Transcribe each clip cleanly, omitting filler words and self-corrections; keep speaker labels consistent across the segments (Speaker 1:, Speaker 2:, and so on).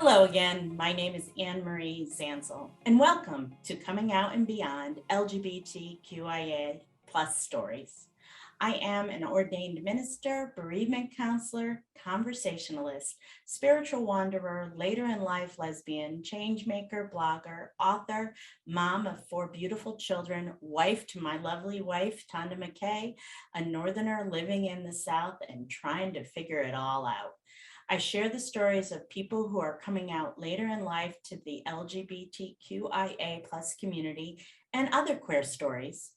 Speaker 1: Hello again, my name is Anne Marie Zansel, and welcome to Coming Out and Beyond LGBTQIA plus stories. I am an ordained minister, bereavement counselor, conversationalist, spiritual wanderer, later in life lesbian, change maker, blogger, author, mom of 4 beautiful children, wife to my lovely wife, Tonda McKay, a northerner living in the South and trying to figure it all out. I share the stories of people who are coming out later in life to the LGBTQIA plus community and other queer stories.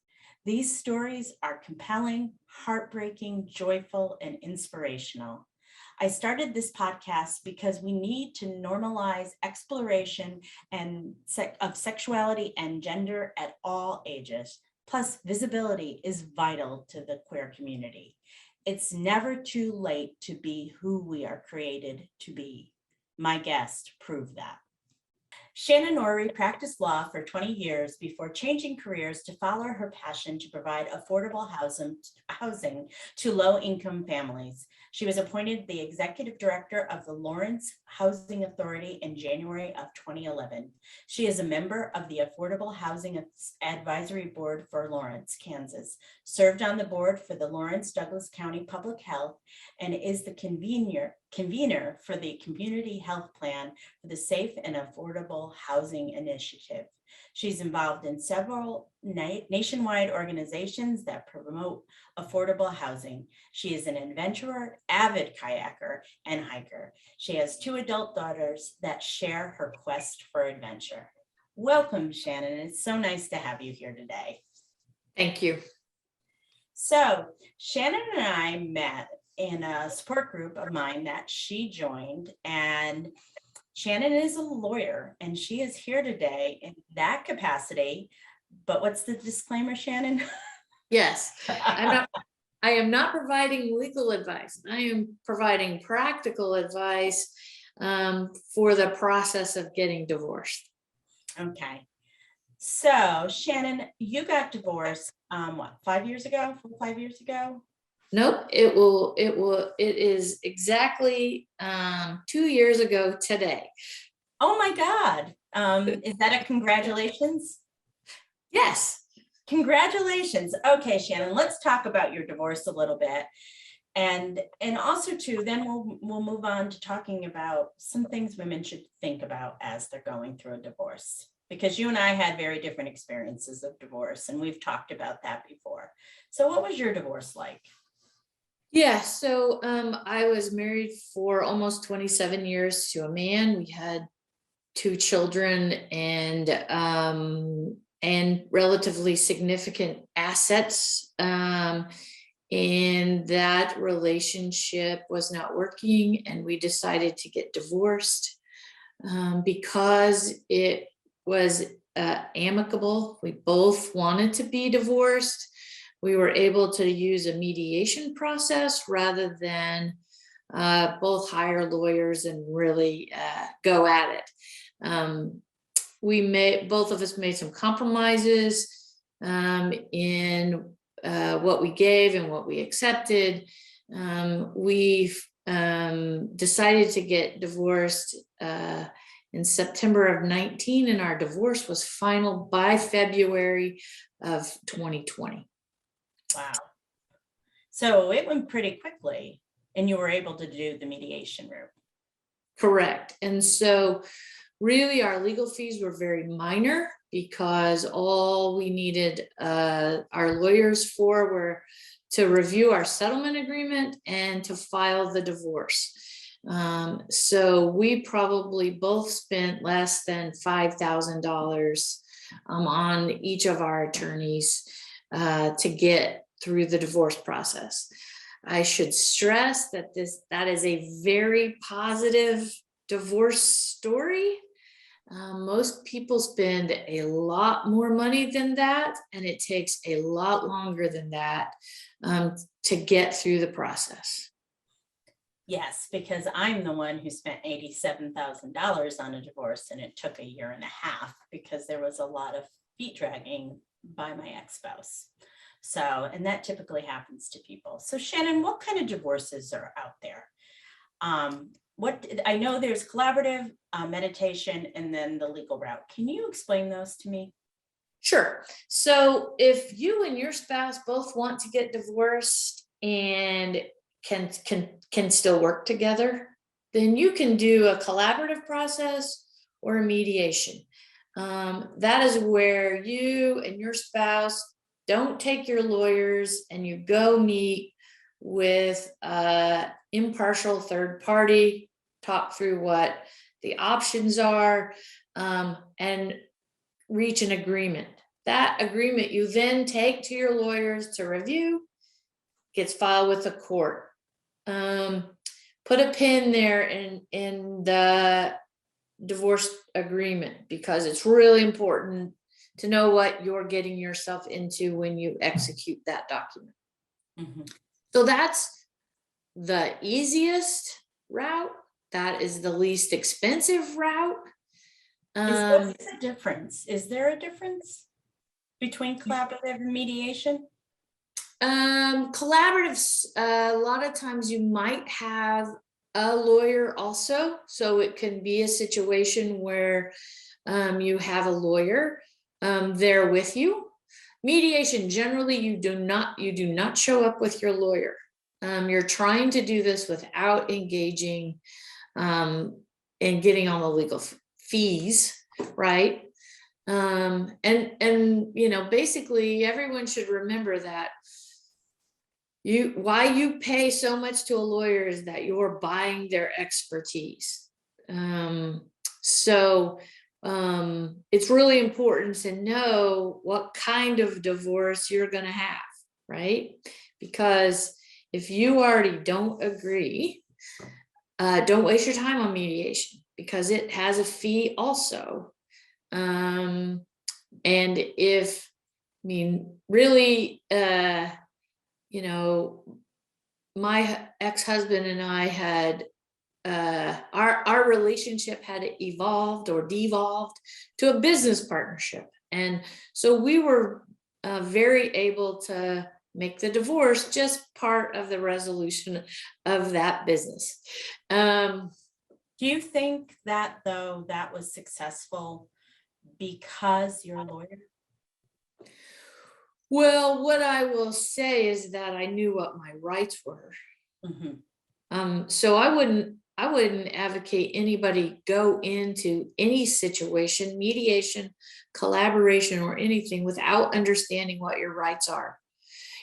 Speaker 1: These stories are compelling, heartbreaking, joyful, and inspirational. I started this podcast because we need to normalize exploration of sexuality and gender at all ages. Plus, visibility is vital to the queer community. It's never too late to be who we are created to be. My guest proved that. Shanon Oury practiced law for 20 years before changing careers to follow her passion to provide affordable housing to low-income families. She was appointed the executive director of the Lawrence Housing Authority in January of 2011. She is a member of the Affordable Housing Advisory Board for Lawrence, Kansas, served on the board for the Lawrence Douglas County Public Health, and is the convener for the Community Health Plan for the Safe and Affordable Housing Initiative. She's involved in several nationwide organizations that promote affordable housing. She is an adventurer, avid kayaker, and hiker. She has 2 adult daughters that share her quest for adventure. Welcome, Shannon. It's so nice to have you here today.
Speaker 2: Thank you.
Speaker 1: So Shannon and I met in a support group of mine that she joined, and Shannon is a lawyer and she is here today in that capacity. But what's the disclaimer, Shannon?
Speaker 2: Yes, I am not providing legal advice. I am providing practical advice for the process of getting divorced.
Speaker 1: Okay. So Shannon, you got divorced, 5 years ago, 5 years ago?
Speaker 2: Nope, it is exactly 2 years ago today.
Speaker 1: Oh my God. Is that a congratulations?
Speaker 2: Yes.
Speaker 1: Congratulations. Okay, Shannon, let's talk about your divorce a little bit. And also too, then we'll move on to talking about some things women should think about as they're going through a divorce, because you and I had very different experiences of divorce, and we've talked about that before. So what was your divorce like?
Speaker 2: Yeah, so I was married for almost 27 years to a man. We had 2 children and relatively significant assets. And that relationship was not working, and we decided to get divorced because it was amicable. We both wanted to be divorced. We were able to use a mediation process rather than both hire lawyers and really go at it. Both of us made some compromises in what we gave and what we accepted. We've decided to get divorced in September of 19, and our divorce was final by February of 2020.
Speaker 1: Wow. So it went pretty quickly, and you were able to do the mediation route.
Speaker 2: Correct. And so really our legal fees were very minor, because all we needed our lawyers for were to review our settlement agreement and to file the divorce. So we probably both spent less than $5,000 on each of our attorneys to get through the divorce process. I should stress that that is a very positive divorce story. Most people spend a lot more money than that, and it takes a lot longer than that to get through the process.
Speaker 1: Yes, because I'm the one who spent $87,000 on a divorce, and it took 1.5 years because there was a lot of feet dragging by my ex-spouse. So, and that typically happens to people. So Shannon, what kind of divorces are out there? I know there's collaborative, meditation, and then the legal route. Can you explain those to me?
Speaker 2: Sure. So if you and your spouse both want to get divorced and can still work together, then you can do a collaborative process or a mediation. That is where you and your spouse don't take your lawyers and you go meet with a impartial third party, talk through what the options are, and reach an agreement. That agreement you then take to your lawyers to review, gets filed with the court. Put a pin there in the divorce agreement, because it's really important to know what you're getting yourself into when you execute that document. So that's the easiest route. That is the least expensive route.
Speaker 1: Is there a difference? Is there a difference between collaborative and mediation?
Speaker 2: Collaboratives, a lot of times you might have a lawyer also. So it can be a situation where you have a lawyer there with you. Mediation, generally you do not show up with your lawyer. You're trying to do this without engaging and getting on the legal fees, right? And you know, basically everyone should remember that why you pay so much to a lawyer is that you're buying their expertise. So it's really important to know what kind of divorce you're going to have, right? Because if you already don't agree, don't waste your time on mediation, because it has a fee also. And if, I mean, really, you know, my ex-husband and I had, our relationship had evolved or devolved to a business partnership. And so we were very able to make the divorce just part of the resolution of that business.
Speaker 1: Do you think that, though, that was successful because you're a lawyer?
Speaker 2: Well, what I will say is that I knew what my rights were. So I wouldn't advocate anybody go into any situation, mediation, collaboration, or anything without understanding what your rights are.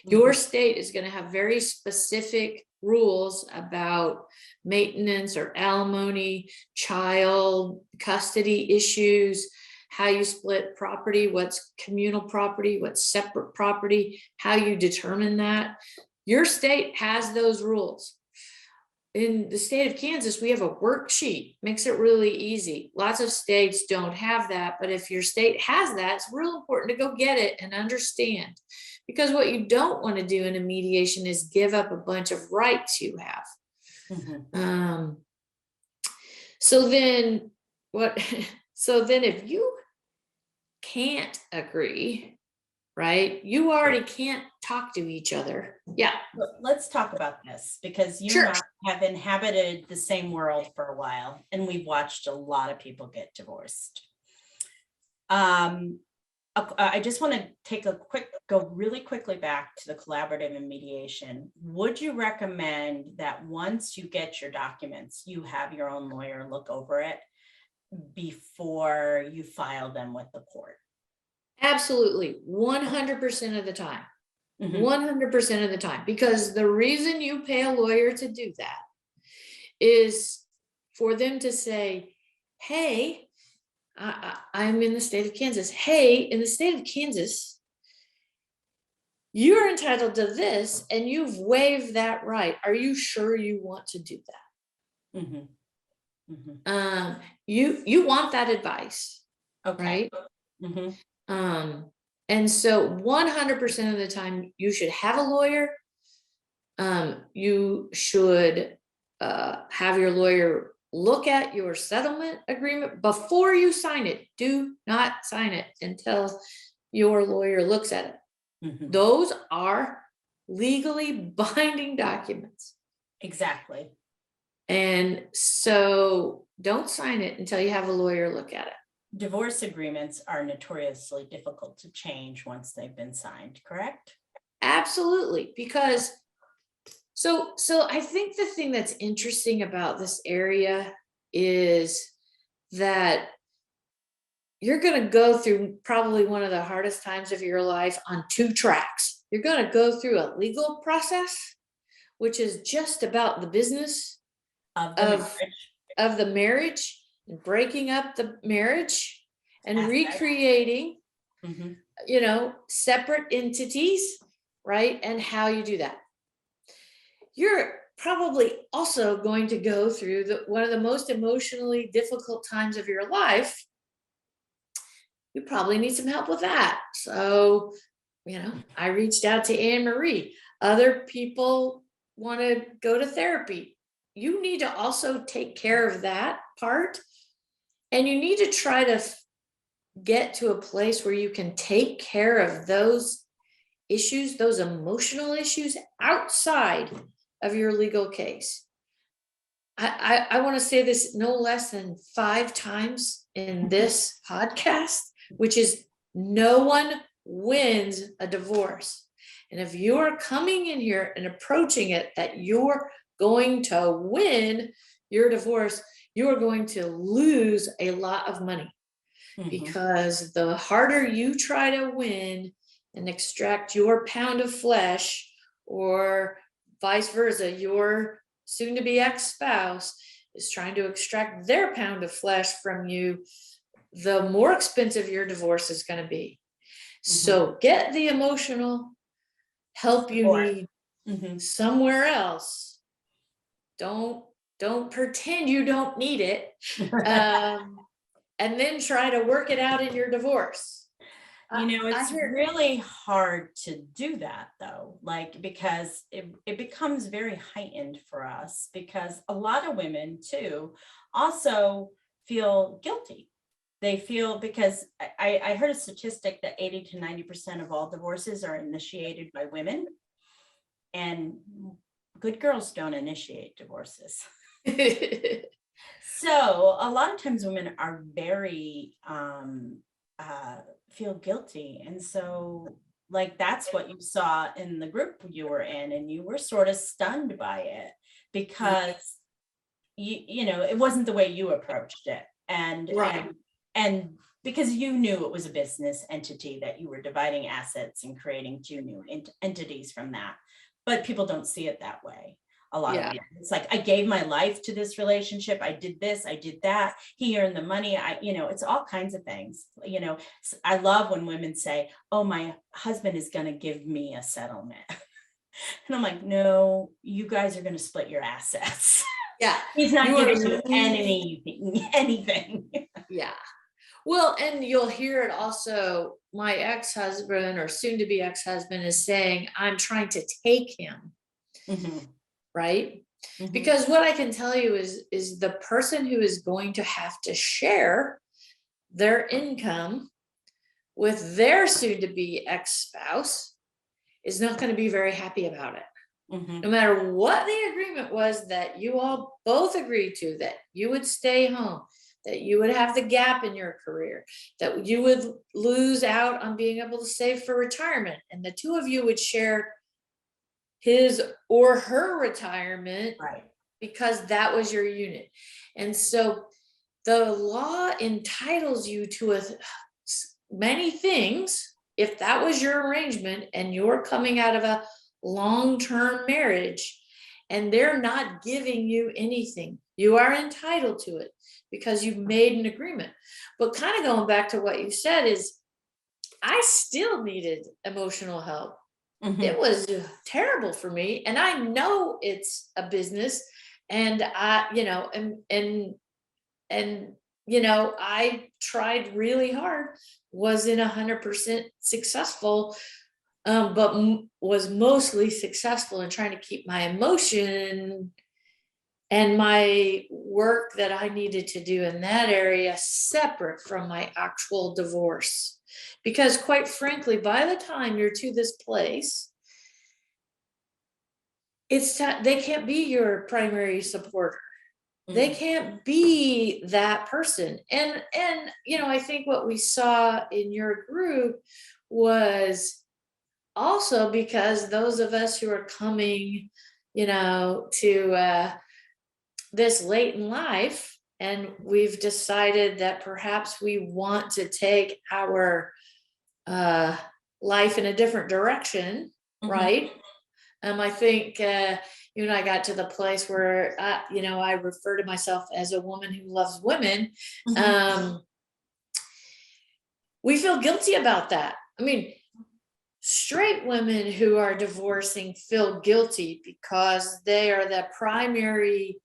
Speaker 2: Your state is going to have very specific rules about maintenance or alimony, child custody issues, how you split property, what's communal property, what's separate property, how you determine that. Your state has those rules. In the state of Kansas, we have a worksheet, makes it really easy. Lots of states don't have that, but if your state has that, it's real important to go get it and understand. Because what you don't want to do in a mediation is give up a bunch of rights you have. So then if you can't agree, right, you already can't talk to each other. Yeah.
Speaker 1: Let's talk about this, because you and I have inhabited the same world for a while, and we've watched a lot of people get divorced. I just want to go really quickly back to the collaborative and mediation. Would you recommend that once you get your documents, you have your own lawyer look over it before you file them with the court?
Speaker 2: Absolutely. 100% of the time. 100% of the time. Because the reason you pay a lawyer to do that is for them to say, hey, I'm in the state of Kansas. Hey, in the state of Kansas, you're entitled to this and you've waived that right. Are you sure you want to do that? You want that advice, right? And so 100% of the time you should have a lawyer. You should have your lawyer look at your settlement agreement before you sign it. Do not sign it until your lawyer looks at it. Those are legally binding documents.
Speaker 1: Exactly.
Speaker 2: And so don't sign it until you have a lawyer look at it.
Speaker 1: Divorce agreements are notoriously difficult to change once they've been signed, correct?
Speaker 2: Absolutely, because so I think the thing that's interesting about this area is that you're going to go through probably one of the hardest times of your life on two tracks. You're going to go through a legal process, which is just about the business
Speaker 1: Of the
Speaker 2: of
Speaker 1: marriage.
Speaker 2: the marriage and breaking up the marriage and
Speaker 1: Assets.
Speaker 2: recreating,
Speaker 1: Mhm.
Speaker 2: separate entities, right? And how you do that. You're probably also going to go through one of the most emotionally difficult times of your life. You probably need some help with that. So, I reached out to Anne Marie. Other people want to go to therapy. You need to also take care of that part. And you need to try to get to a place where you can take care of those issues, those emotional issues outside of your legal case. I want to say this no less than 5 times in this podcast, which is no one wins a divorce. And if you're coming in here and approaching it that you're going to win your divorce, you are going to lose a lot of money. Because the harder you try to win and extract your pound of flesh, or vice versa, your soon-to-be ex-spouse is trying to extract their pound of flesh from you, the more expensive your divorce is going to be. So get the emotional help you need somewhere else. Don't pretend you don't need it. And then try to work it out in your divorce.
Speaker 1: It's really hard to do that though, because it becomes very heightened for us, because a lot of women too also feel guilty. They feel, because I heard a statistic that 80 to 90% of all divorces are initiated by women, and good girls don't initiate divorces. So a lot of times women are very feel guilty, and so that's what you saw in the group you were in, and you were sort of stunned by it because it wasn't the way you approached it, and
Speaker 2: Right.
Speaker 1: and because you knew it was a business entity that you were dividing assets and creating two new entities from that, but people don't see it that way. A lot of people. It's like, I gave my life to this relationship. I did this, I did that. He earned the money. It's all kinds of things. I love when women say, oh, my husband is going to give me a settlement. And I'm like, no, you guys are going to split your assets.
Speaker 2: Yeah.
Speaker 1: He's not giving you anything.
Speaker 2: Yeah. Well, and you'll hear it also. My ex-husband or soon-to-be ex-husband is saying, I'm trying to take him. Right? Because what I can tell you is the person who is going to have to share their income with their soon-to-be ex-spouse is not going to be very happy about it. No matter what the agreement was that you all both agreed to, that you would stay home, that you would have the gap in your career, that you would lose out on being able to save for retirement, and the two of you would share his or her retirement,
Speaker 1: right?
Speaker 2: Because that was your unit. And so the law entitles you to many things if that was your arrangement and you're coming out of a long-term marriage and they're not giving you anything. You are entitled to it because you've made an agreement. But kind of going back to what you said is, I still needed emotional help. It was terrible for me. And I know it's a business, and I tried really hard, wasn't 100% successful, but was mostly successful in trying to keep my emotion and my work that I needed to do in that area separate from my actual divorce. Because quite frankly, by the time you're to this place, they can't be your primary supporter. They can't be that person. And I think what we saw in your group was also because those of us who are coming, to this late in life, and we've decided that perhaps we want to take our life in a different direction, right? I think you and I got to the place where I refer to myself as a woman who loves women. We feel guilty about that. I mean, straight women who are divorcing feel guilty because they are the primary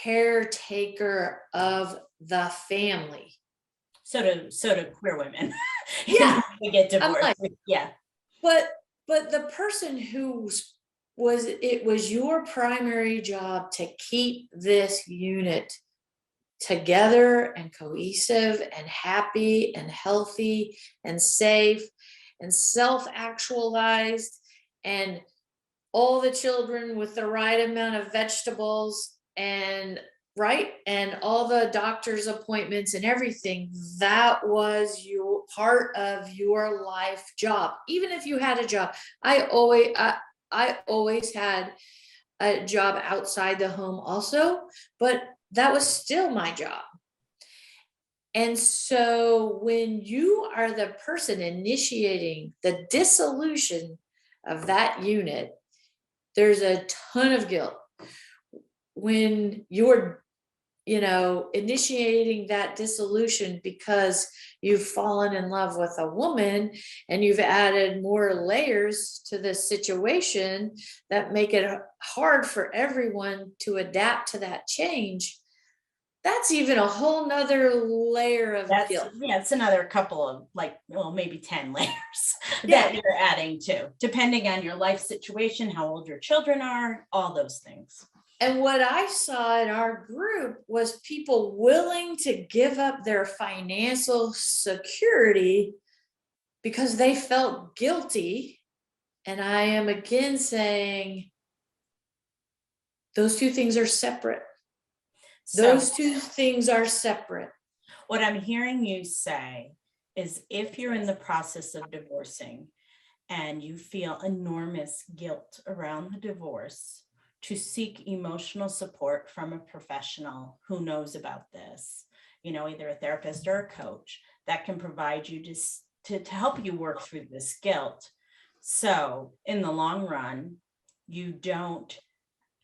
Speaker 2: caretaker of the family.
Speaker 1: So do queer women.
Speaker 2: Yeah.
Speaker 1: We get divorced. Like, yeah.
Speaker 2: But the person it was your primary job to keep this unit together and cohesive and happy and healthy and safe and self-actualized, and all the children with the right amount of vegetables and all the doctor's appointments and everything. That was your part of your life job. Even if you had a job, I always had a job outside the home also, but that was still my job. And so when you are the person initiating the dissolution of that unit, there's a ton of guilt. When you're, initiating that dissolution because you've fallen in love with a woman and you've added more layers to this situation that make it hard for everyone to adapt to that change, that's even a whole nother layer of guilt.
Speaker 1: Yeah, it's another couple of maybe 10 layers that you're adding to, depending on your life situation, how old your children are, all those things.
Speaker 2: And what I saw in our group was people willing to give up their financial security because they felt guilty. And I am again saying those two things are separate. Those two things are separate.
Speaker 1: What I'm hearing you say is if you're in the process of divorcing and you feel enormous guilt around the divorce, to seek emotional support from a professional who knows about this, either a therapist or a coach that can provide you to help you work through this guilt. So in the long run, you don't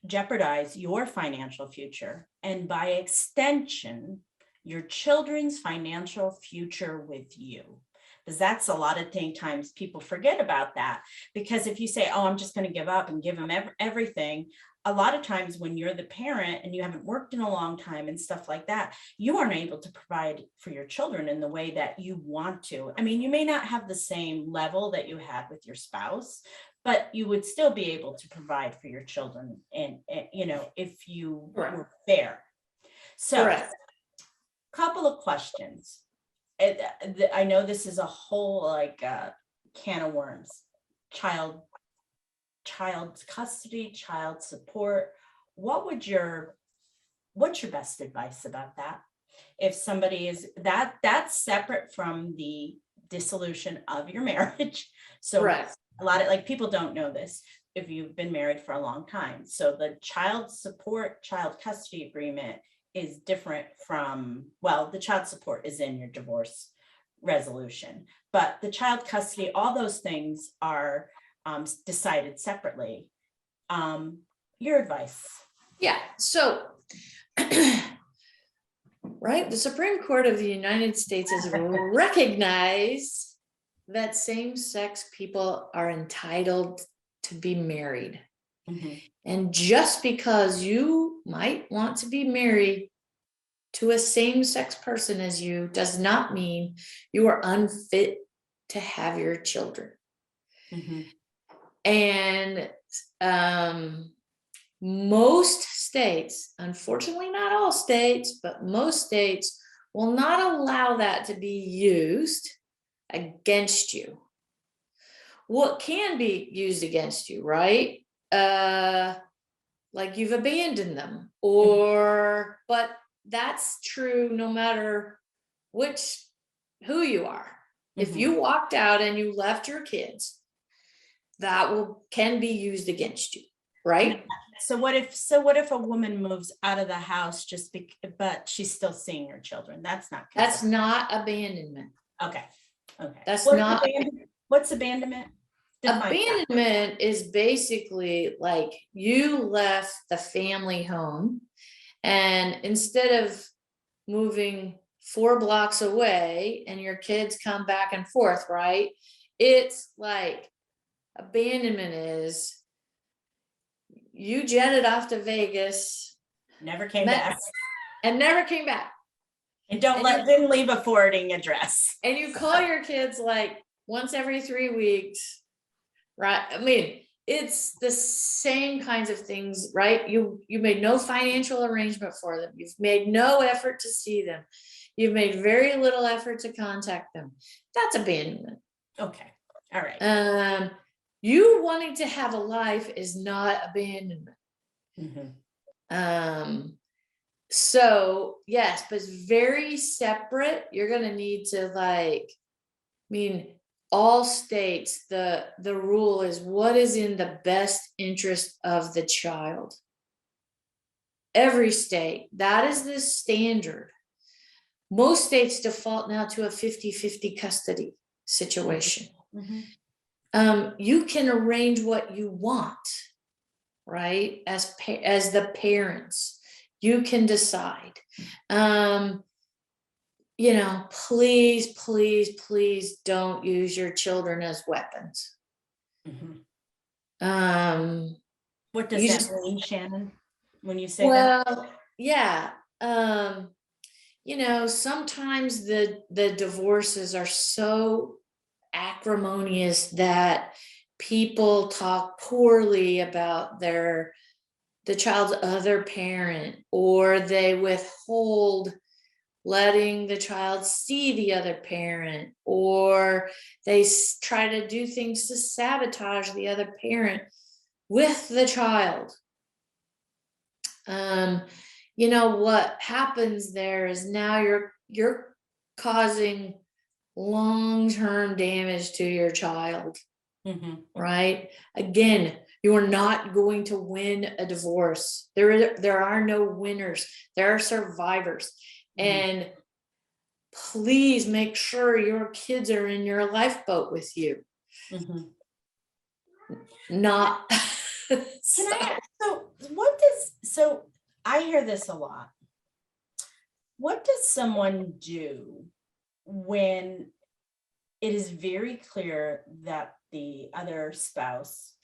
Speaker 1: jeopardize your financial future, and by extension, your children's financial future with you. Because that's a lot of times people forget about that. Because if you say, oh, I'm just going to give up and give them everything, a lot of times when you're the parent and you haven't worked in a long time and stuff like that, you aren't able to provide for your children in the way that you want to. I mean, you may not have the same level that you had with your spouse, but you would still be able to provide for your children and if you were fair. So couple of questions. I know this is a whole can of worms. Child custody, child support. What's your best advice about that? If somebody is that's separate from the dissolution of your marriage. So a lot of people don't know this if you've been married for a long time. So the child support, child custody agreement is different from, the child support is in your divorce resolution, but the child custody, all those things are decided separately. Your advice?
Speaker 2: Yeah. So, the Supreme Court of the United States has recognized that same-sex people are entitled to be married. And just because you might want to be married to a same-sex person as you does not mean you are unfit to have your children. And most states, unfortunately not all states, but most states will not allow that to be used against you. What can be used against you, right? like you've abandoned them, or, but that's true no matter who you are. If you walked out and you left your kids, that can be used against you, right?
Speaker 1: So what if a woman moves out of the house but she's still seeing her children? That's
Speaker 2: not abandonment.
Speaker 1: Okay. What's abandonment?
Speaker 2: Abandonment is basically like you left the family home, and instead of moving 4 blocks away and your kids come back and forth, right? It's like abandonment is you jetted off to Vegas,
Speaker 1: never came back.
Speaker 2: And
Speaker 1: didn't leave a forwarding address.
Speaker 2: And you call your kids like once every 3 weeks, right? I mean, it's the same kinds of things, right? You made no financial arrangement for them. You've made no effort to see them. You've made very little effort to contact them. That's abandonment.
Speaker 1: Okay. All right.
Speaker 2: You wanting to have a life is not abandonment. So yes, but it's very separate. You're going to need to all states, the rule is what is in the best interest of the child. Every state, that is the standard. Most states default now to a 50-50 custody situation. You can arrange what you want, right? As the parents, you can decide. Please don't use your children as weapons.
Speaker 1: What does that mean, Shannon, when you say that?
Speaker 2: Well, yeah. Sometimes the divorces are so acrimonious that people talk poorly about the child's other parent, or they withhold letting the child see the other parent, or they try to do things to sabotage the other parent with the child. What happens there is now you're causing long-term damage to your child, right? Again, you are not going to win a divorce. There are no winners. There are survivors. And please make sure your kids are in your lifeboat with you. Not.
Speaker 1: So I hear this a lot. What does someone do when it is very clear that the other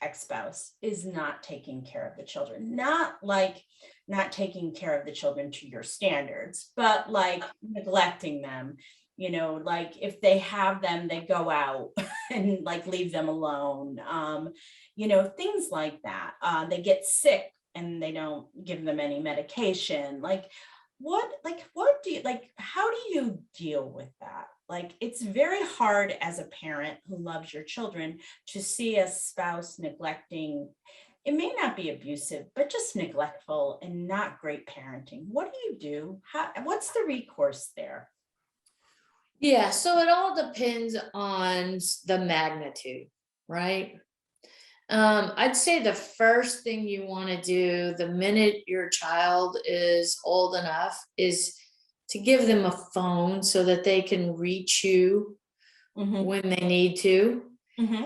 Speaker 1: ex-spouse, is not taking care of the children? Not taking care of the children to your standards, but like neglecting them. If they have them, they go out and leave them alone. Things like that. They get sick and they don't give them any medication. How do you deal with that? It's very hard as a parent who loves your children to see a spouse neglecting. It may not be abusive, but just neglectful and not great parenting. What do you do? What's the recourse there?
Speaker 2: Yeah, so it all depends on the magnitude, right? I'd say the first thing you want to do the minute your child is old enough is to give them a phone so that they can reach you when they need to.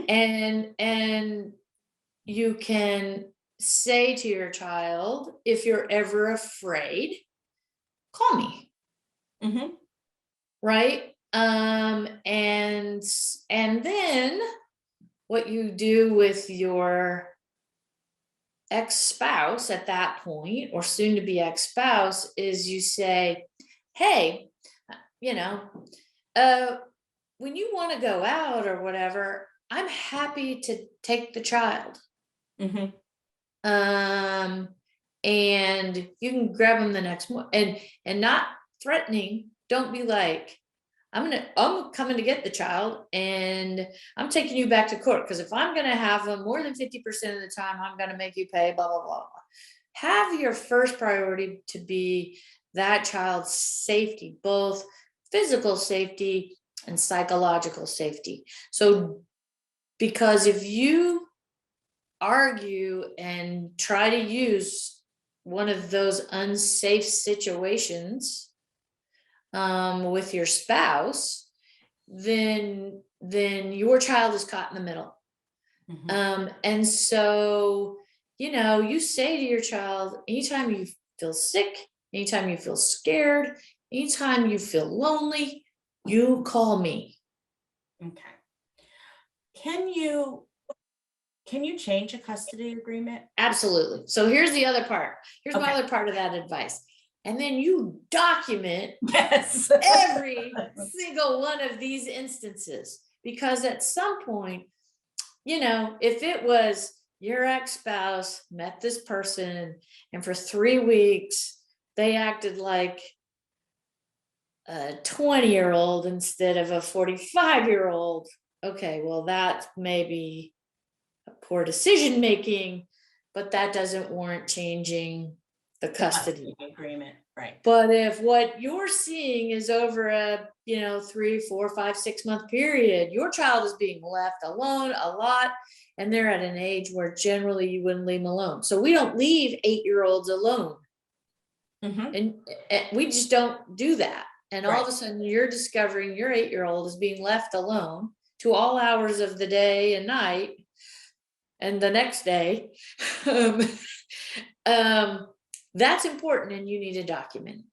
Speaker 2: And you can say to your child, if you're ever afraid, call me. Right? And then what you do with your ex-spouse at that point, or soon to be ex-spouse, is you say, hey, when you want to go out or whatever, I'm happy to take the child. And you can grab them the next morning, and not threatening. Don't be like, I'm coming to get the child and I'm taking you back to court, because if I'm going to have them more than 50% of the time, I'm going to make you pay, blah, blah, blah. have your first priority to be that child's safety, both physical safety and psychological safety. So, because if you argue and try to use one of those unsafe situations with your spouse, then your child is caught in the middle. And so, you say to your child, anytime you feel sick, anytime you feel scared, anytime you feel lonely, you call me.
Speaker 1: Okay. Can you change a custody agreement?
Speaker 2: Absolutely. So here's the other part. Here's my
Speaker 1: Okay.
Speaker 2: other part of that advice. And then you document
Speaker 1: Yes.
Speaker 2: every single one of these instances, because at some point, if it was your ex-spouse met this person and for 3 weeks they acted like a 20-year-old instead of a 45-year-old, okay, well, that may be a poor decision making, but that doesn't warrant changing the custody
Speaker 1: agreement, right?
Speaker 2: But if what you're seeing is over a 3, 4, 5, 6 month period, your child is being left alone a lot, and they're at an age where generally you wouldn't leave them alone. So we don't leave 8-year-olds alone, and we just don't do that. And all of a sudden you're discovering your 8-year-old is being left alone to all hours of the day and night and the next day. That's important, and you need to document.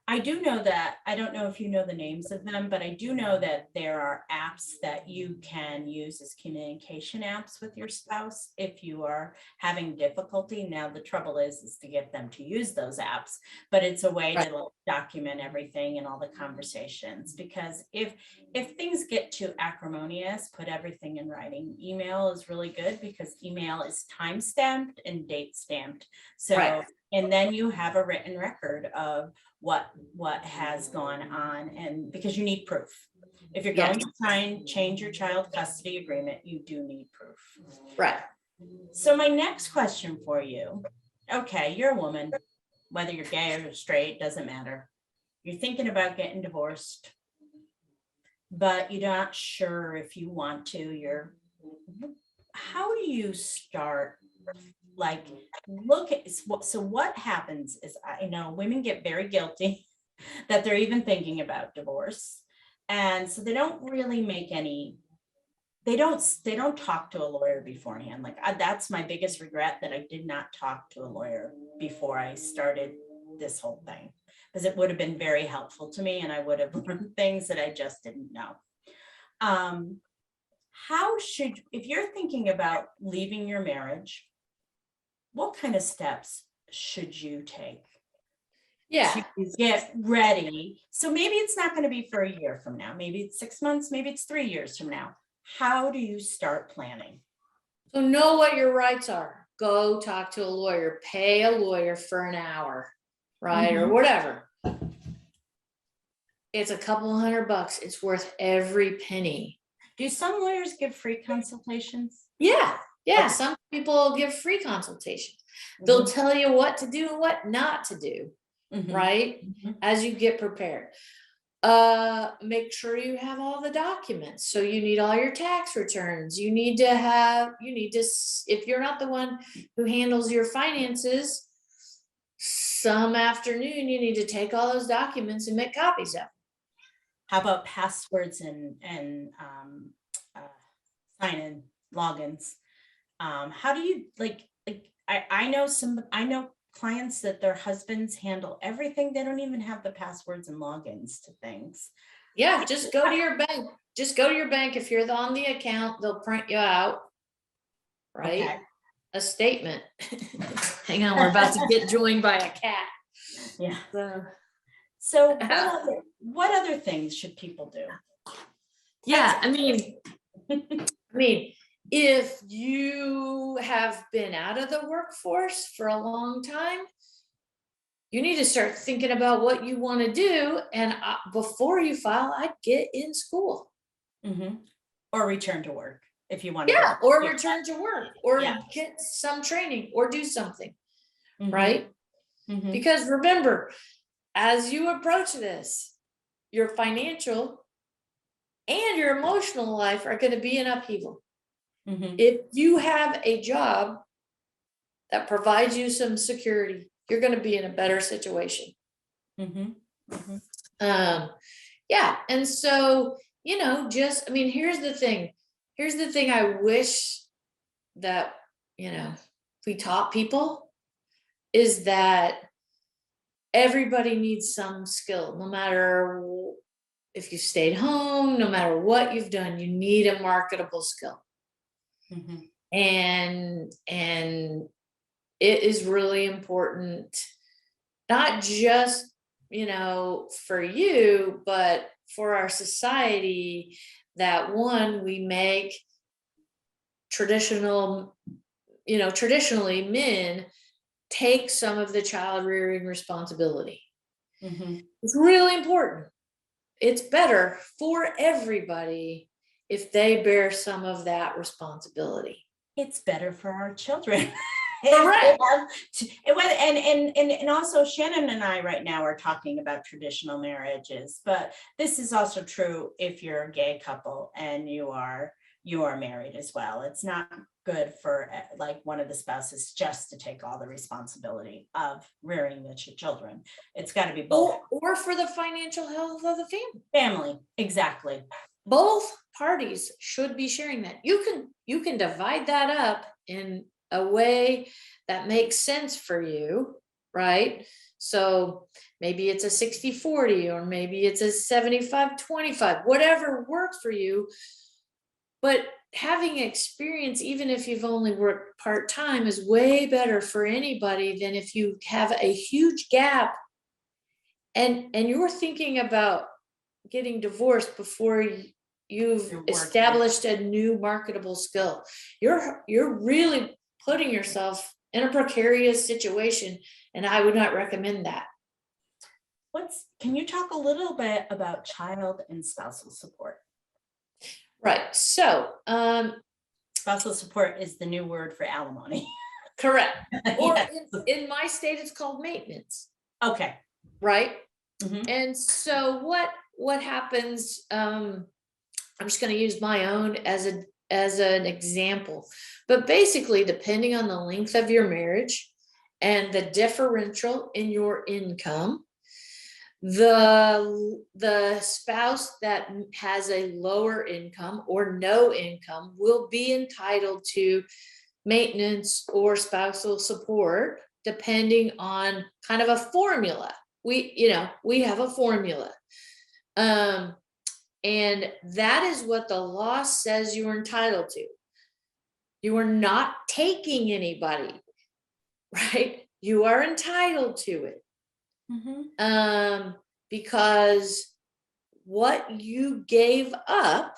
Speaker 1: I do know that, I don't know if you know the names of them, but I do know that there are apps that you can use as communication apps with your spouse if you are having difficulty. Now, the trouble is to get them to use those apps, but it's a way to document everything and all the conversations, because if things get too acrimonious, put everything in writing. Email is really good because email is time stamped and date stamped. So, and then you have a written record of what has gone on, and because you need proof. If you're going to try and change your child custody agreement, you do need proof.
Speaker 2: Right.
Speaker 1: So my next question for you, okay, you're a woman, whether you're gay or straight, doesn't matter. You're thinking about getting divorced, but you're not sure if you want to. How do you start? Like, look at, so what happens is, I know women get very guilty that they're even thinking about divorce. And so they don't really make any, they don't talk to a lawyer beforehand. Like, that's my biggest regret, that I did not talk to a lawyer before I started this whole thing, because it would have been very helpful to me and I would have learned things that I just didn't know. If you're thinking about leaving your marriage, what kind of steps should you take?
Speaker 2: Yeah.
Speaker 1: To get ready. So maybe it's not going to be for a year from now. Maybe it's 6 months. Maybe it's 3 years from now. How do you start planning?
Speaker 2: So know what your rights are. Go talk to a lawyer. Pay a lawyer for an hour, right? Or whatever. It's a couple $100. It's worth every penny.
Speaker 1: Do some lawyers give free consultations?
Speaker 2: Yeah. Okay. Some people give free consultations. They'll tell you what to do and what not to do, right? As you get prepared. Make sure you have all the documents. So you need all your tax returns. You need to, if you're not the one who handles your finances, some afternoon, you need to take all those documents and make copies of them.
Speaker 1: How about passwords and sign-in logins? How do you I know clients that their husbands handle everything. They don't even have the passwords and logins to things.
Speaker 2: Yeah, just go to your bank. Just go to your bank. If you're on the account, they'll print you out, right? Okay. A statement. Hang on, we're about to get joined by a cat.
Speaker 1: Yeah. So what other things should people do?
Speaker 2: Yeah, I mean, if you have been out of the workforce for a long time, you need to start thinking about what you want to do. And before you file, I'd get in school.
Speaker 1: Or return to work if you want to.
Speaker 2: Yeah, or return to work, or get some training, or do something, right?
Speaker 1: Mhm.
Speaker 2: Because remember, as you approach this, your financial and your emotional life are going to be in upheaval.
Speaker 1: Mhm.
Speaker 2: If you have a job that provides you some security, you're going to be in a better situation.
Speaker 1: Mhm. Mhm.
Speaker 2: Yeah. And so, just, I mean, here's the thing. I wish that, we taught people is that everybody needs some skill, no matter if you stayed home, no matter what you've done, you need a marketable skill.
Speaker 1: Mhm.
Speaker 2: And it is really important, not just, for you, but for our society, that one, we make traditionally men take some of the child rearing responsibility.
Speaker 1: Mhm.
Speaker 2: It's really important. It's better for everybody if they bear some of that responsibility.
Speaker 1: It's better for our children.
Speaker 2: Correct.
Speaker 1: And also Shannon and I right now are talking about traditional marriages, but this is also true if you're a gay couple and you are married as well. It's not good for like one of the spouses just to take all the responsibility of rearing the children. It's got to be both.
Speaker 2: Or for the financial health of the
Speaker 1: Family, exactly.
Speaker 2: Both parties should be sharing that. You can divide that up in a way that makes sense for you, right? So maybe it's a 60-40, or maybe it's a 75-25, whatever works for you. But having experience, even if you've only worked part-time, is way better for anybody than if you have a huge gap and you're thinking about getting divorced before you've established a new marketable skill. You're really putting yourself in a precarious situation, and I would not recommend that.
Speaker 1: Can you talk a little bit about child and spousal support?
Speaker 2: Right. So
Speaker 1: spousal support is the new word for alimony.
Speaker 2: Correct. Or
Speaker 1: Yes.
Speaker 2: in my state, it's called maintenance.
Speaker 1: Okay.
Speaker 2: Right.
Speaker 1: Mm-hmm.
Speaker 2: And so what happens? I'm just going to use my own as an example, but basically, depending on the length of your marriage and the differential in your income, the spouse that has a lower income or no income will be entitled to maintenance or spousal support, depending on kind of a formula. We have a formula. And that is what the law says you are entitled to. You are not taking anybody, right? You are entitled to it.
Speaker 1: Mm-hmm.
Speaker 2: Because what you gave up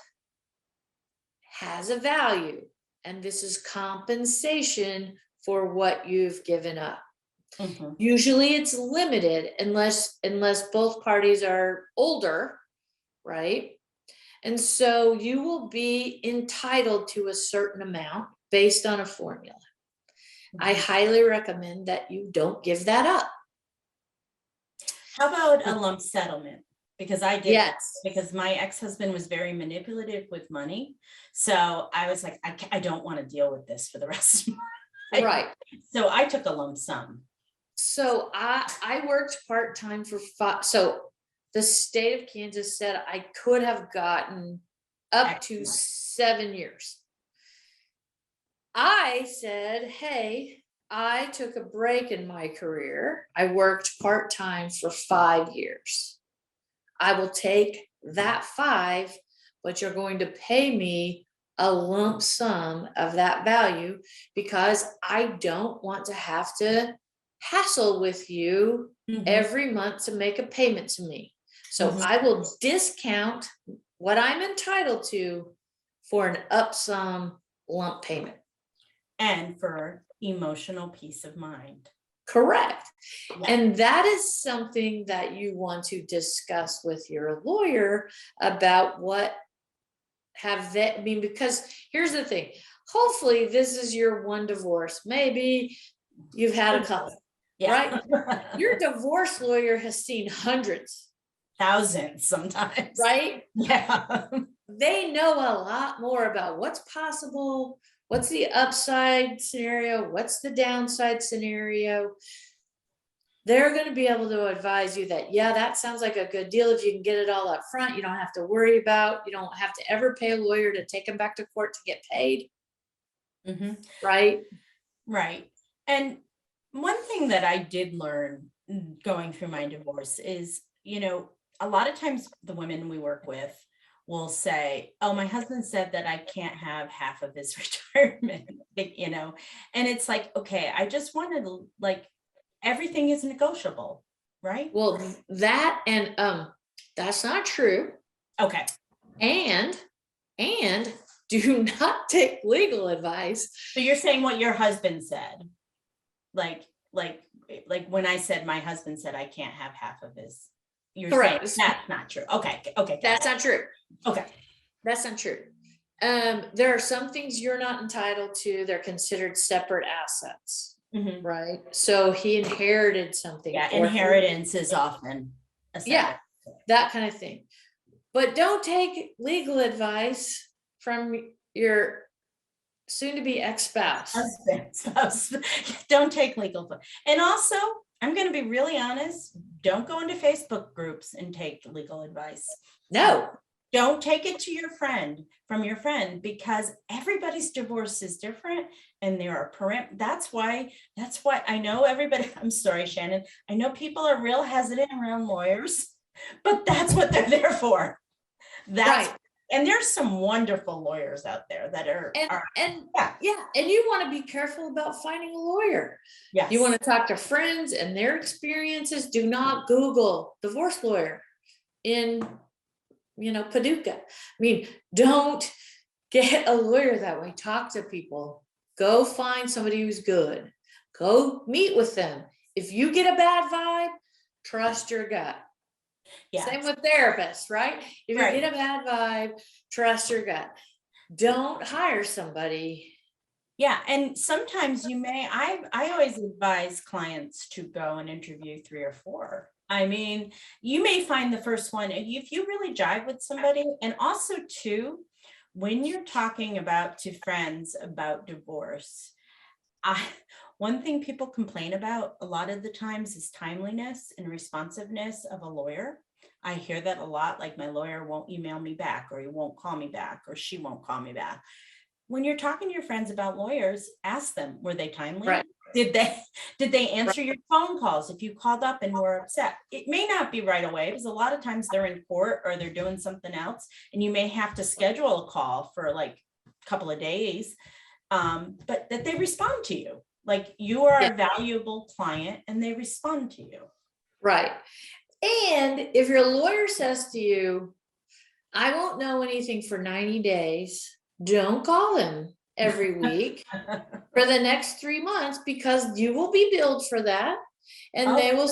Speaker 2: has a value, and this is compensation for what you've given up. Mm-hmm. Usually it's limited unless both parties are older, right? And so you will be entitled to a certain amount based on a formula. Mm-hmm. I highly recommend that you don't give that up.
Speaker 1: How about a lump settlement? Because I did.
Speaker 2: Yes.
Speaker 1: Because my ex-husband was very manipulative with money. So I was like, I don't want to deal with this for the rest of my life. Right. So I took a lump sum.
Speaker 2: So I worked part-time for 5. So the state of Kansas said I could have gotten up to 7 years. I said, hey, I took a break in my career. I worked part-time for 5 years. I will take that 5, but you're going to pay me a lump sum of that value, because I don't want to have to hassle with you every month to make a payment to me. So I will discount what I'm entitled to for an upsum lump payment.
Speaker 1: And for emotional peace of mind.
Speaker 2: Correct. Yeah. And that is something that you want to discuss with your lawyer about because here's the thing. Hopefully this is your one divorce. Maybe you've had a couple.
Speaker 1: Yeah.
Speaker 2: right? Your divorce lawyer has seen hundreds,
Speaker 1: Thousands sometimes.
Speaker 2: right?
Speaker 1: Yeah.
Speaker 2: They know a lot more about what's possible, what's the upside scenario, what's the downside scenario. They're going to be able to advise you that, yeah, that sounds like a good deal. If you can get it all up front, you don't have to worry about, you don't have to ever pay a lawyer to take them back to court to get paid.
Speaker 1: Mhm.
Speaker 2: Right.
Speaker 1: Right. And one thing that I did learn going through my divorce is, a lot of times the women we work with will say, "Oh, my husband said that I can't have half of his retirement," and it's like, okay, I just wanted to, like, everything is negotiable, right?
Speaker 2: Well, that and that's not true.
Speaker 1: Okay.
Speaker 2: And do not take legal advice.
Speaker 1: So you're saying what your husband said, like, like when I said my husband said I can't have half of his, you're
Speaker 2: Correct.
Speaker 1: saying that's not true. Okay. Okay.
Speaker 2: That's not true.
Speaker 1: Okay.
Speaker 2: That's not true. There are some things you're not entitled to. They're considered separate assets,
Speaker 1: Mhm.
Speaker 2: right? So he inherited something.
Speaker 1: Yeah,
Speaker 2: or-
Speaker 1: inheritance is often a
Speaker 2: Yeah,
Speaker 1: separate.
Speaker 2: that kind of thing. But don't take legal advice from your soon-to-be ex-spouse.
Speaker 1: Husband, spouse. Don't take legal advice. And also, I'm going to be really honest, don't go into Facebook groups and take legal advice.
Speaker 2: No.
Speaker 1: Don't take it to your friend, from your friend, because everybody's divorce is different and there are that's why I know everybody, I'm sorry, Shannon, I know people are real hesitant around lawyers, but that's what they're there for. That's
Speaker 2: Right.
Speaker 1: And there's some wonderful lawyers out there that are
Speaker 2: yeah, and you want to be careful about finding a lawyer.
Speaker 1: yes.
Speaker 2: You want to talk to friends and their experiences. Do not Google divorce lawyer in Paducah. I mean, don't get a lawyer that way. Talk to people. Go find somebody who's good. Go meet with them. If you get a bad vibe, trust your gut.
Speaker 1: Yeah.
Speaker 2: Same with therapists, right? If you
Speaker 1: Right.
Speaker 2: get a bad vibe, trust your gut. Don't hire somebody.
Speaker 1: Yeah, and sometimes I always advise clients to go and interview 3 or 4. I mean, you may find the first one, if you really jive with somebody, and also too, when you're talking to friends about divorce, one thing people complain about a lot of the times is timeliness and responsiveness of a lawyer. I hear that a lot, like my lawyer won't email me back, or he won't call me back, or she won't call me back. When you're talking to your friends about lawyers, ask them, were they timely?
Speaker 2: Right.
Speaker 1: Did they answer your phone calls if you called up and were upset? It may not be right away, because a lot of times they're in court or they're doing something else, and you may have to schedule a call for like a couple of days, but that they respond to you. Like, you are a valuable client and they respond to you.
Speaker 2: Right. And if your lawyer says to you, I won't know anything for 90 days, don't call him every week for the next 3 months, because you will be billed for that. And they will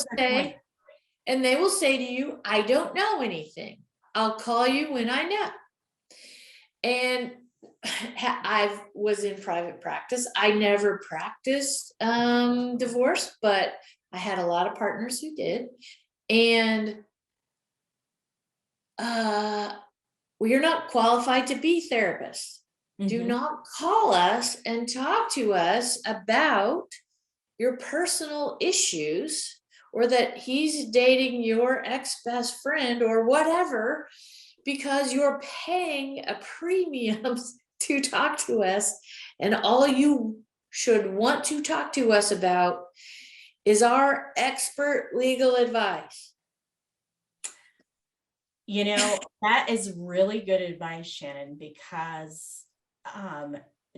Speaker 2: say to you, I don't know anything. I'll call you when I know. And I was in private practice. I never practiced divorce, but I had a lot of partners who did. And we are not qualified to be therapists. Do not call us and talk to us about your personal issues, or that he's dating your ex-best friend or whatever, because you're paying a premium to talk to us. And all you should want to talk to us about is our expert legal advice.
Speaker 1: That is really good advice, Shannon, because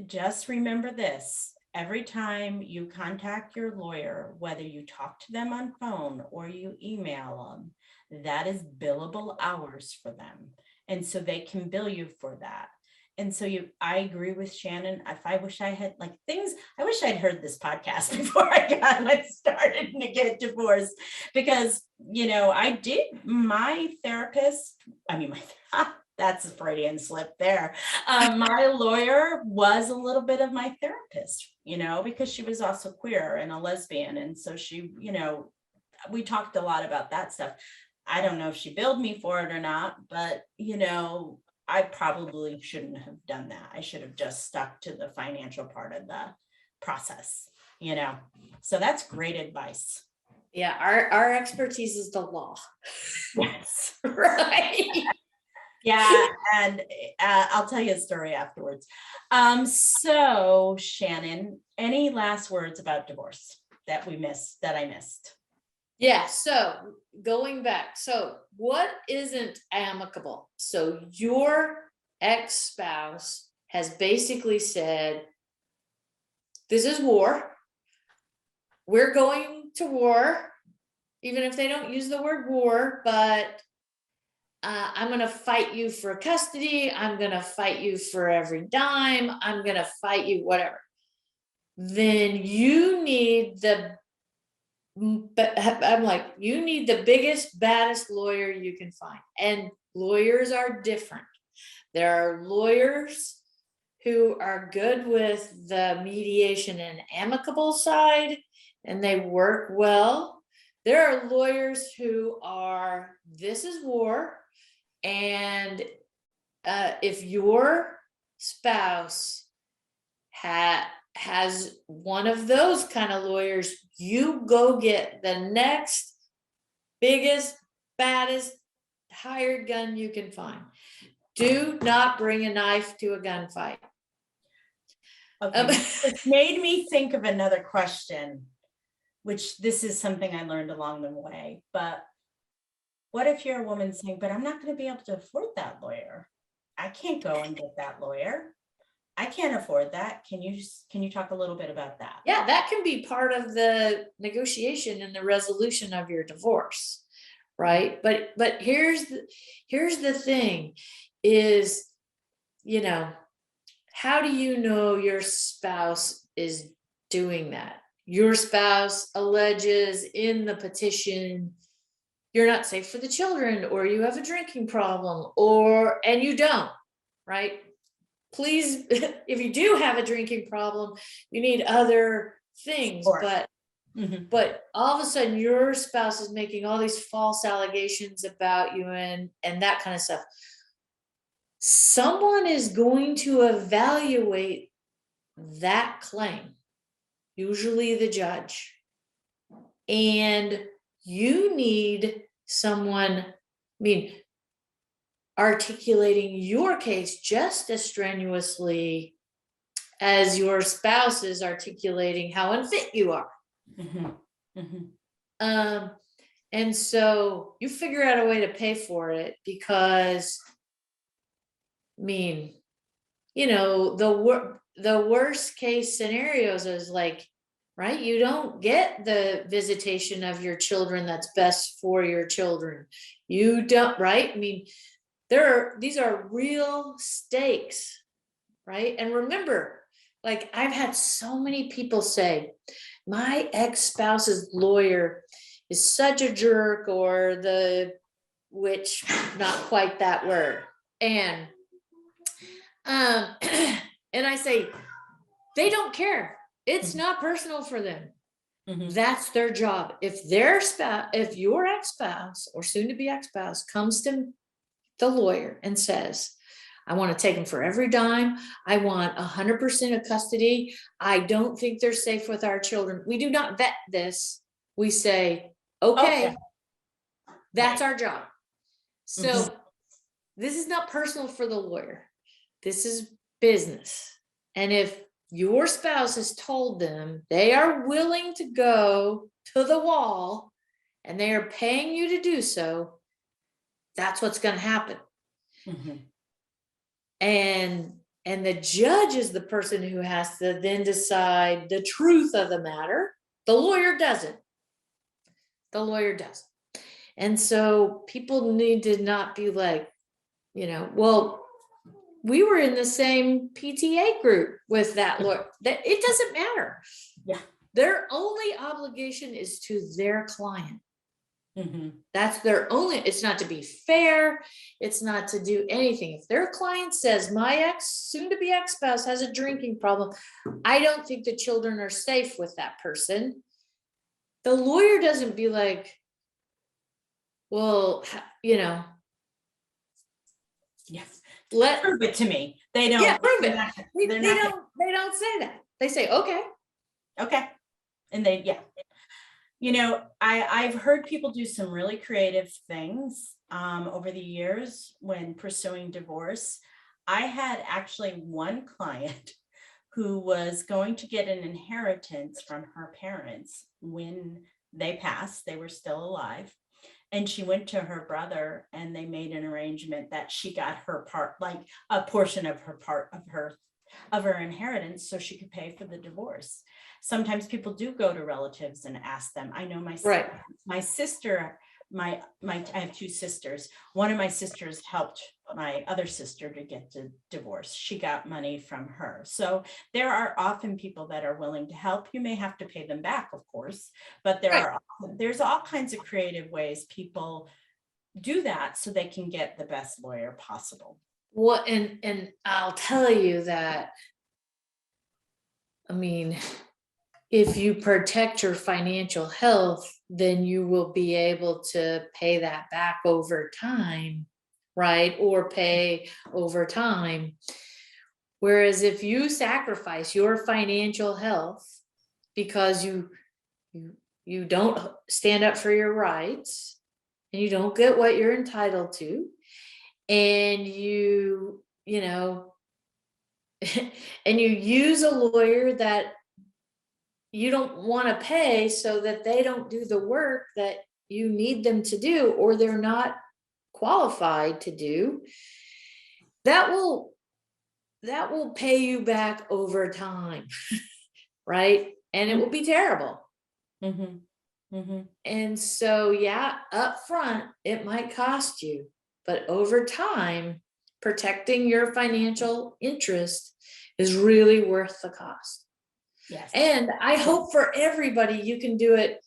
Speaker 1: just remember this: every time you contact your lawyer, whether you talk to them on phone or you email them, that is billable hours for them. And so they can bill you for that. And so I agree with Shannon. I wish I had I wish I'd heard this podcast before I started to get divorced, because, I did my therapist, That's a Freudian slip there. My lawyer was a little bit of my therapist, because she was also queer and a lesbian. And so she, we talked a lot about that stuff. I don't know if she billed me for it or not, but, I probably shouldn't have done that. I should have just stuck to the financial part of the process, So that's great advice.
Speaker 2: Yeah, our expertise is the law.
Speaker 1: Yes.
Speaker 2: Right.
Speaker 1: Yeah, and I'll tell you a story afterwards. So Shannon, any last words about divorce that I missed?
Speaker 2: Yeah, so going back, so what isn't amicable? So your ex-spouse has basically said, this is war. We're going to war, even if they don't use the word war, but I'm going to fight you for custody. I'm going to fight you for every dime. I'm going to fight you, whatever. Then you need I'm like, you need the biggest, baddest lawyer you can find. And lawyers are different. There are lawyers who are good with the mediation and amicable side, and they work well. There are lawyers who are, this is war. And if your spouse has one of those kind of lawyers, you go get the next biggest, baddest hired gun you can find. Do not bring a knife to a gunfight.
Speaker 1: Okay, it made me think of another question, which this is something I learned along the way, but what if you're a woman saying, but I'm not going to be able to afford that lawyer. I can't go and get that lawyer. I can't afford that. Can you talk a little bit about that?
Speaker 2: Yeah, that can be part of the negotiation and the resolution of your divorce, right? But here's the thing is, how do you know your spouse is doing that? Your spouse alleges in the petition you're not safe for the children, or you have a drinking problem, and you don't, right? Please, if you do have a drinking problem, you need other things, but all of a sudden your spouse is making all these false allegations about you and that kind of stuff. Someone is going to evaluate that claim, usually the judge. And you need someone, articulating your case just as strenuously as your spouse is articulating how unfit you are. And so you figure out a way to pay for it, because the worst case scenarios is like, right, you don't get the visitation of your children that's best for your children. You don't, right? These are real stakes, right? And remember, like, I've had so many people say, my ex-spouse's lawyer is such a jerk, or which not quite that word. And I say, they don't care. It's not personal for them. That's their job. If your ex-spouse or soon to be ex-spouse comes to the lawyer and says, I want to take them for every dime. I want 100% of custody. I don't think they're safe with our children. We do not vet this. We say, okay. That's our job. So this is not personal for the lawyer. This is business. And if your spouse has told them they are willing to go to the wall and they are paying you to do so, that's what's going to happen. And the judge is the person who has to then decide the truth of the matter. The lawyer doesn't. And so people need to not be like, well, we were in the same PTA group with that lawyer. That it doesn't matter.
Speaker 1: Yeah.
Speaker 2: Their only obligation is to their client. That's their only, it's not to be fair. It's not to do anything. If their client says my soon to be ex-spouse has a drinking problem, I don't think the children are safe with that person. The lawyer doesn't be like, well,
Speaker 1: Yes.
Speaker 2: let
Speaker 1: Prove it to me. They don't.
Speaker 2: yeah, prove
Speaker 1: they're
Speaker 2: it.
Speaker 1: not-
Speaker 2: They,
Speaker 1: they're
Speaker 2: they
Speaker 1: not
Speaker 2: don't they don't say that. They say, okay.
Speaker 1: okay. And they, yeah. I've heard people do some really creative things over the years when pursuing divorce. I had actually one client who was going to get an inheritance from her parents when they passed. They were still alive. And she went to her brother and they made an arrangement that she got her part, like a portion of her part of her inheritance so she could pay for the divorce. Sometimes people do go to relatives and ask them. I know
Speaker 2: Right.
Speaker 1: my sister, I have two sisters. One of my sisters helped my other sister to get the divorce. She got money from her. So there are often people that are willing to help. You may have to pay them back, of course, but there's all kinds of creative ways people do that so they can get the best lawyer possible.
Speaker 2: What and I'll tell you that, I mean, if you protect your financial health, then you will be able to pay that back over time, right? Or pay over time. Whereas if you sacrifice your financial health because you don't stand up for your rights and you don't get what you're entitled to, and you know and you use a lawyer that you don't want to pay so that they don't do the work that you need them to do, or they're not qualified to do, that will pay you back over time. Right? And it will be terrible. And so, yeah, up front, it might cost you, but over time, protecting your financial interest is really worth the cost.
Speaker 1: Yes.
Speaker 2: And I hope for everybody you can do it,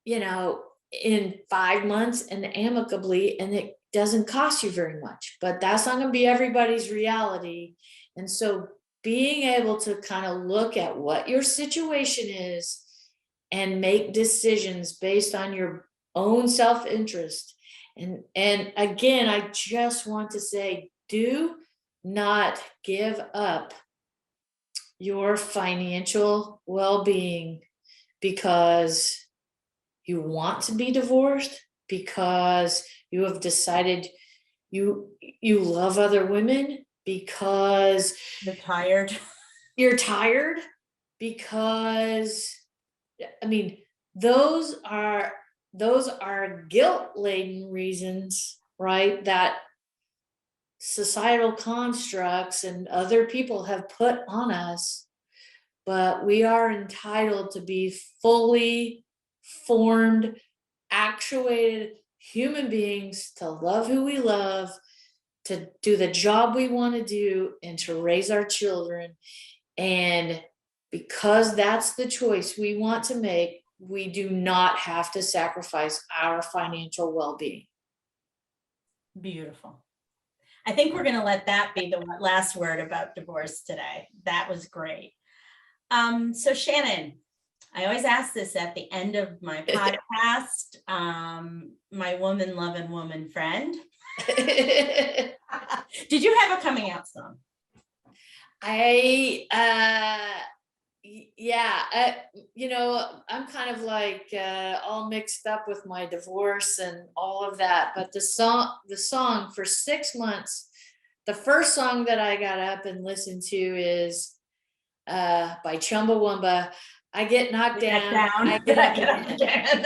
Speaker 2: in 5 months and amicably, and it doesn't cost you very much, but that's not going to be everybody's reality. And so being able to kind of look at what your situation is and make decisions based on your own self-interest. And again, I just want to say, do not give up your financial well-being because you want to be divorced, because you have decided you love other women, because
Speaker 1: you're tired,
Speaker 2: because I mean, those are guilt-laden reasons, right? That societal constructs and other people have put on us, but we are entitled to be fully formed, actuated human beings, to love who we love, to do the job we want to do, and to raise our children. And because that's the choice we want to make, we do not have to sacrifice our financial well-being.
Speaker 1: Beautiful. I think we're going to let that be the last word about divorce today. That was great. So Shannon, I always ask this at the end of my podcast, my woman loving woman friend. Did you have a coming out song?
Speaker 2: I'm kind of like all mixed up with my divorce and all of that, but the song for 6 months, the first song that I got up and listened to is by Chumbawamba, I Get Knocked Down. I Get Up Again.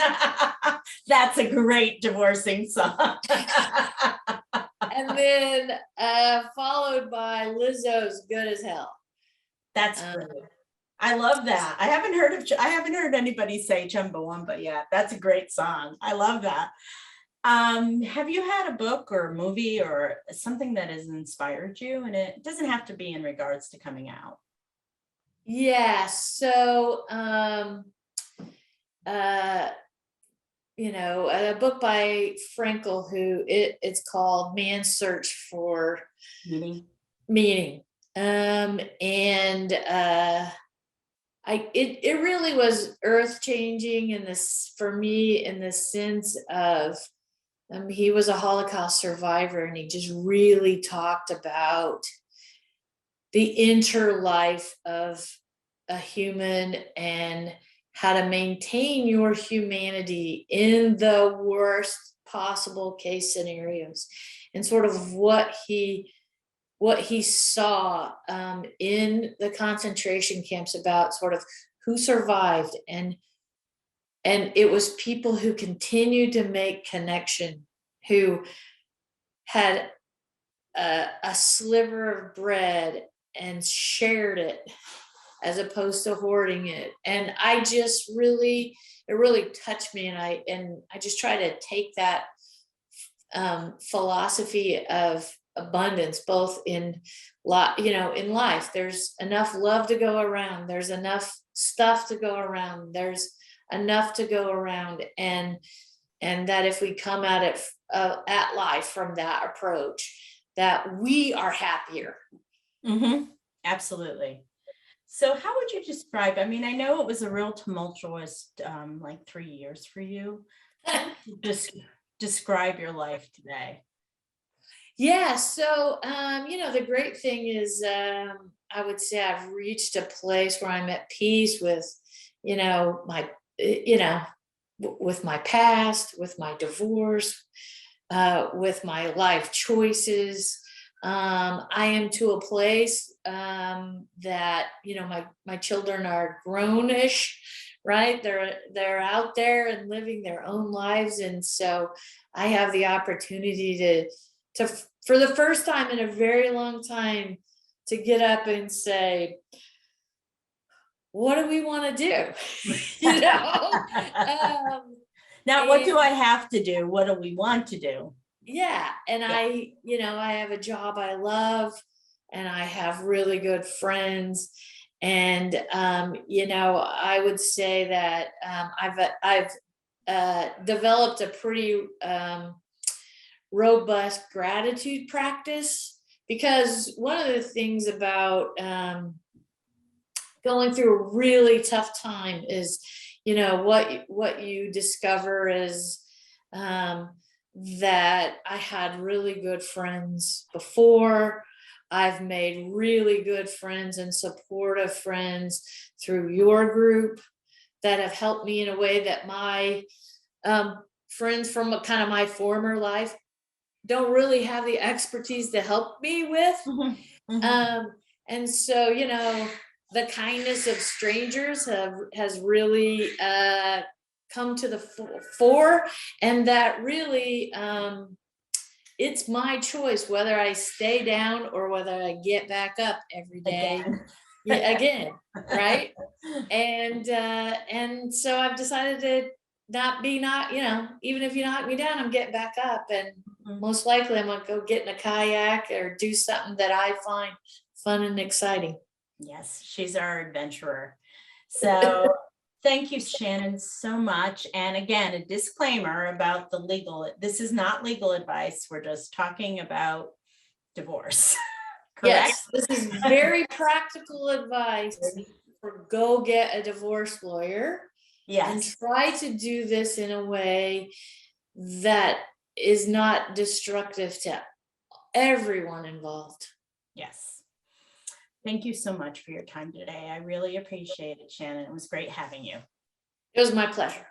Speaker 1: That's a great divorcing song.
Speaker 2: And then followed by Lizzo's Good as Hell.
Speaker 1: That's great. I love that. I haven't heard anybody say Chumbawamba yet. That's a great song. I love that. Have you had a book or a movie or something that has inspired you? And it doesn't have to be in regards to coming out.
Speaker 2: Yeah. So a book by Frankel, it's called Man's Search for Meaning. And it really was earth changing in this for me, in the sense of he was a Holocaust survivor, and he just really talked about the interlife of a human and how to maintain your humanity in the worst possible case scenarios, and sort of what he saw in the concentration camps about sort of who survived, and it was people who continued to make connection, who had a sliver of bread and shared it as opposed to hoarding it. And it really touched me, and I just try to take that philosophy of abundance, both in life. There's enough love to go around, there's enough stuff to go around, there's enough to go around, and that if we come at it at life from that approach, that we are happier.
Speaker 1: Absolutely. So how would you describe, I mean, I know it was a real tumultuous 3 years for you. Just describe your life today.
Speaker 2: Yeah, so the great thing is I would say I've reached a place where I'm at peace with my with my past, with my divorce, with my life choices. I am to a place that my children are grownish, right? They're out there and living their own lives, and so I have the opportunity to for the first time in a very long time to get up and say, what do we want to do?
Speaker 1: Now, what do I have to do? What do we want to do?
Speaker 2: Yeah. And
Speaker 1: yeah.
Speaker 2: I have a job I love, and I have really good friends. And, I would say that I've developed a pretty robust gratitude practice, because one of the things about going through a really tough time is, what you discover is that I had really good friends before. I've made really good friends and supportive friends through your group that have helped me in a way that my friends from kind of my former life don't really have the expertise to help me with. And so, the kindness of strangers has really come to the fore, and that really it's my choice whether I stay down or whether I get back up every day again, right? And so I've decided to even if you knock me down, I'm getting back up, and most likely I'm gonna go get in a kayak or do something that I find fun and exciting.
Speaker 1: Yes, she's our adventurer. So thank you, Shannon, so much. And again, a disclaimer about this is not legal advice. We're just talking about divorce. Correct?
Speaker 2: Yes, this is very practical advice for go get a divorce lawyer. Yes. And try to do this in a way that is not destructive to everyone involved.
Speaker 1: Yes. Thank you so much for your time today. I really appreciate it, Shannon. It was great having you.
Speaker 2: It was my pleasure.